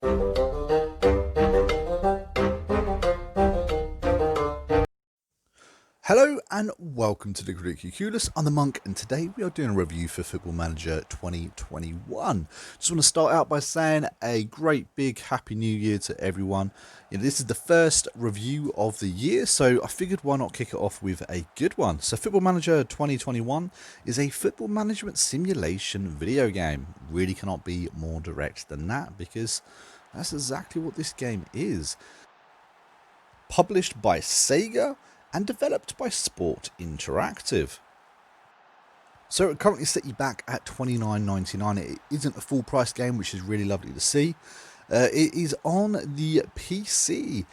Hello and welcome to the Ridiculous. I'm the Monk, and today we are doing a review for Football Manager 2021. Just want to start out by saying a great big happy new year to everyone. This is the first review of the year, so I figured why not kick it off with a good one. So Football Manager 2021 is a football management simulation video game. Really cannot be more direct than that, because that's exactly what this game is. Published by Sega and developed by Sport Interactive. So it currently set you back at $29.99. It isn't a full price game, which is really lovely to see. It is on the PC,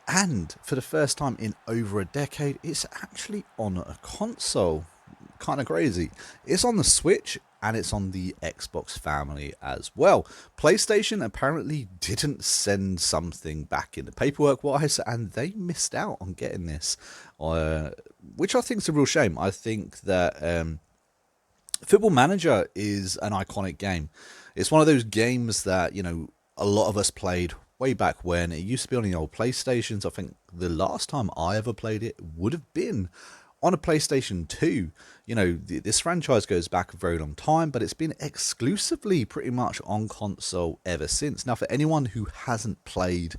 and for the first time in over a decade, it's actually on a console. Kind of crazy. It's on the Switch and it's on the Xbox family as well. PlayStation apparently didn't send something back in the paperwork wise, and they missed out on getting this, which I think is a real shame. I think that Football Manager is an iconic game. It's one of those games that, a lot of us played way back when. It used to be on the old PlayStations. I think the last time I ever played it would have been on a PlayStation 2. This franchise goes back a very long time, but it's been exclusively pretty much on console ever since. Now, for anyone who hasn't played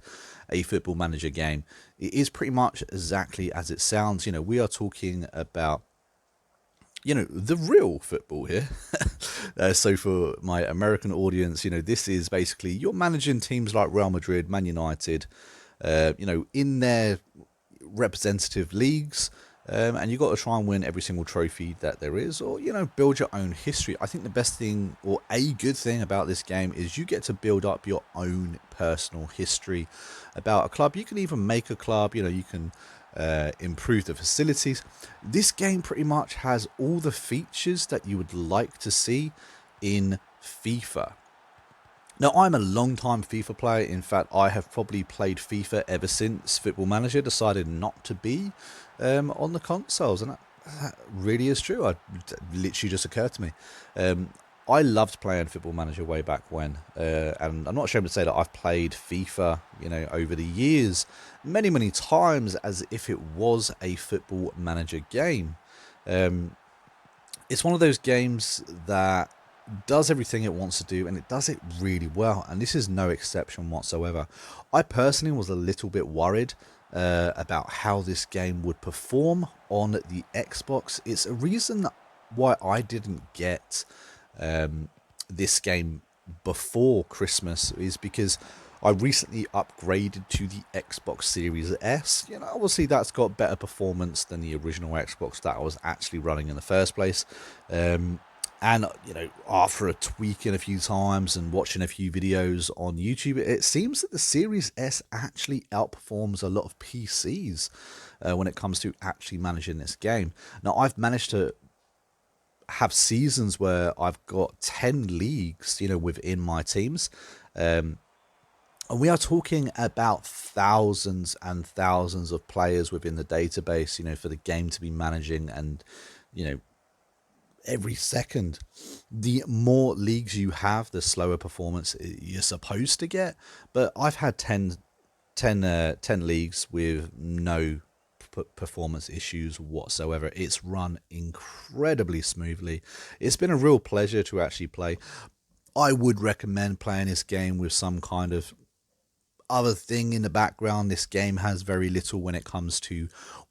a Football Manager game, it is pretty much exactly as it sounds. We are talking about the real football here. So for my American audience, this is basically you're managing teams like Real Madrid, Man United, in their representative leagues. And you've got to try and win every single trophy that there is, or, build your own history. I think the best thing, or a good thing about this game, is you get to build up your own personal history about a club. You can even make a club, you can improve the facilities. This game pretty much has all the features that you would like to see in FIFA. Now, I'm a long-time FIFA player. In fact, I have probably played FIFA ever since Football Manager decided not to be on the consoles, and that really is true. It literally just occurred to me. I loved playing Football Manager way back when, and I'm not ashamed to say that I've played FIFA, over the years, many, many times as if it was a Football Manager game. It's one of those games that does everything it wants to do, and it does it really well, and this is no exception whatsoever. I personally was a little bit worried about how this game would perform on the Xbox. It's a reason why I didn't get this game before Christmas, is because I recently upgraded to the Xbox Series S. Obviously that's got better performance than the original Xbox that I was actually running in the first place. And, after a tweaking a few times and watching a few videos on YouTube, it seems that the Series S actually outperforms a lot of PCs when it comes to actually managing this game. Now, I've managed to have seasons where I've got 10 leagues, within my teams. And we are talking about thousands and thousands of players within the database, for the game to be managing, and, every second. The more leagues you have, the slower performance you're supposed to get. But I've had 10 leagues with no performance issues whatsoever. It's run incredibly smoothly. It's been a real pleasure to actually play. I would recommend playing this game with some kind of other thing in the background. This game has very little when it comes to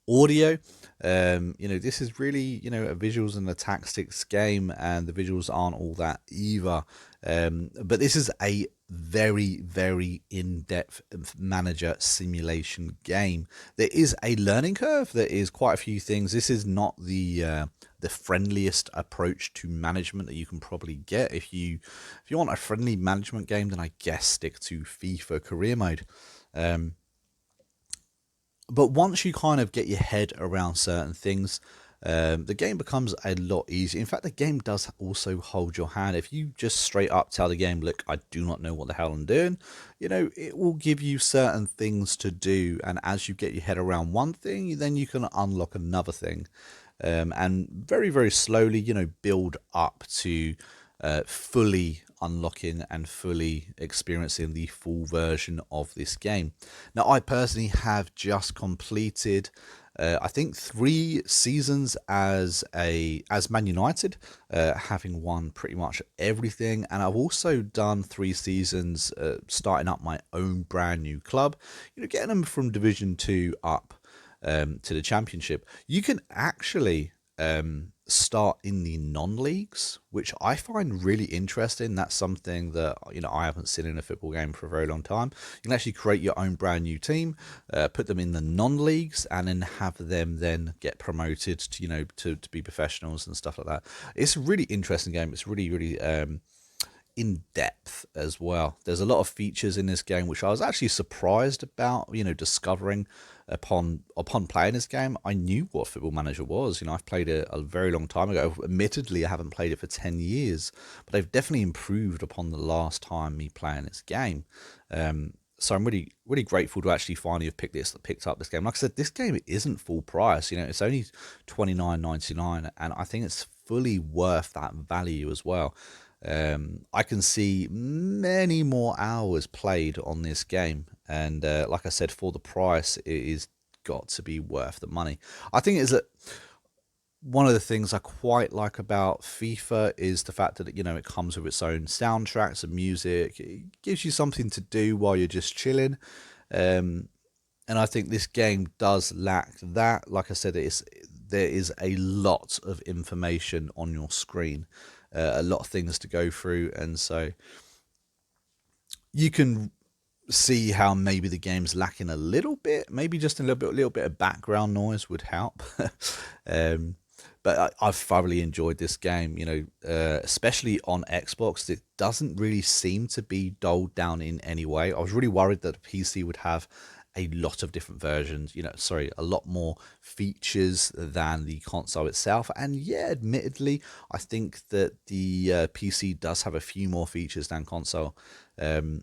audio. This is really, a visuals and the tactics game, and the visuals aren't all that either. But this is a very, very in-depth manager simulation game. There is a learning curve. There is quite a few things. This is not the friendliest approach to management that you can probably get. If you want a friendly management game, then I guess stick to FIFA Career Mode. But once you kind of get your head around certain things, the game becomes a lot easier. In fact, the game does also hold your hand. If you just straight up tell the game, look, I do not know what the hell I'm doing, it will give you certain things to do. And as you get your head around one thing, then you can unlock another thing. And very, very slowly, build up to fully unlocking and fully experiencing the full version of this game. Now, I personally have just completed I think 3 seasons as Man United, having won pretty much everything, and I've also done 3 seasons starting up my own brand new club. Getting them from Division 2 up to the Championship. You can actually start in the non-leagues, which I find really interesting. That's something that I haven't seen in a football game for a very long time. You can actually create your own brand new team, put them in the non-leagues, and then have them then get promoted to to be professionals and stuff like that. It's a really interesting game. It's really in depth as well. There's a lot of features in this game which I was actually surprised about, discovering upon playing this game. I knew what Football Manager was. I've played it a very long time ago. Admittedly, I haven't played it for 10 years, but they've definitely improved upon the last time me playing this game. So I'm really grateful to actually finally have picked up this game. Like I said, this game isn't full price. It's only $29.99, and I think it's fully worth that value as well. I can see many more hours played on this game, and like I said, for the price, it is got to be worth the money. I think it's one of the things I quite like about FIFA is the fact that it comes with its own soundtracks and music. It gives you something to do while you're just chilling, and I think this game does lack that. Like I said, there is a lot of information on your screen. A lot of things to go through, and so you can see how maybe the game's lacking a little bit. Maybe just a little bit of background noise would help. But I've thoroughly enjoyed this game. Especially on Xbox, it doesn't really seem to be dulled down in any way. I was really worried that the PC would have a lot of different versions, a lot more features than the console itself. And yeah, admittedly, I think that the PC does have a few more features than console. But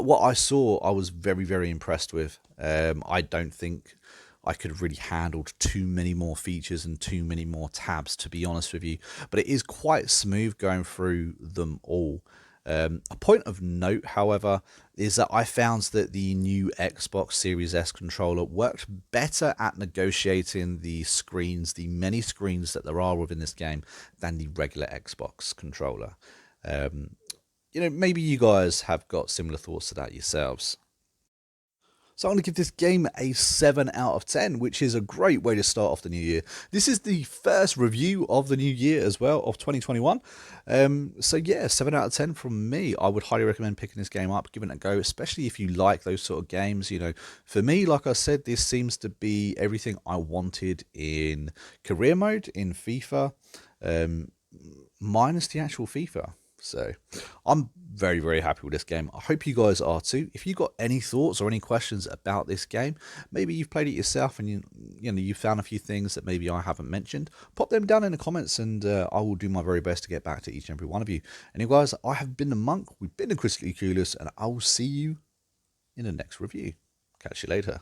what I saw, I was very impressed with. I don't think I could have really handled too many more features and too many more tabs, to be honest with you. But it is quite smooth going through them all. A point of note, however, is that I found that the new Xbox Series S controller worked better at negotiating the screens, the many screens that there are within this game, than the regular Xbox controller. Maybe you guys have got similar thoughts to that yourselves. So I'm going to give this game a 7 out of 10, which is a great way to start off the new year. This is the first review of the new year as well, of 2021. So yeah, 7 out of 10 from me. I would highly recommend picking this game up, giving it a go, especially if you like those sort of games. For me, like I said, this seems to be everything I wanted in career mode in FIFA, minus the actual FIFA. So I'm very happy with this game. I hope you guys are too. If you got any thoughts or any questions about this game, maybe you've played it yourself and you found a few things that maybe I haven't mentioned, pop them down in the comments, and I will do my very best to get back to each and every one of you. Anyway, guys, I have been the Monk. We've been the Critically Clueless, and I will see you in the next review. Catch you later.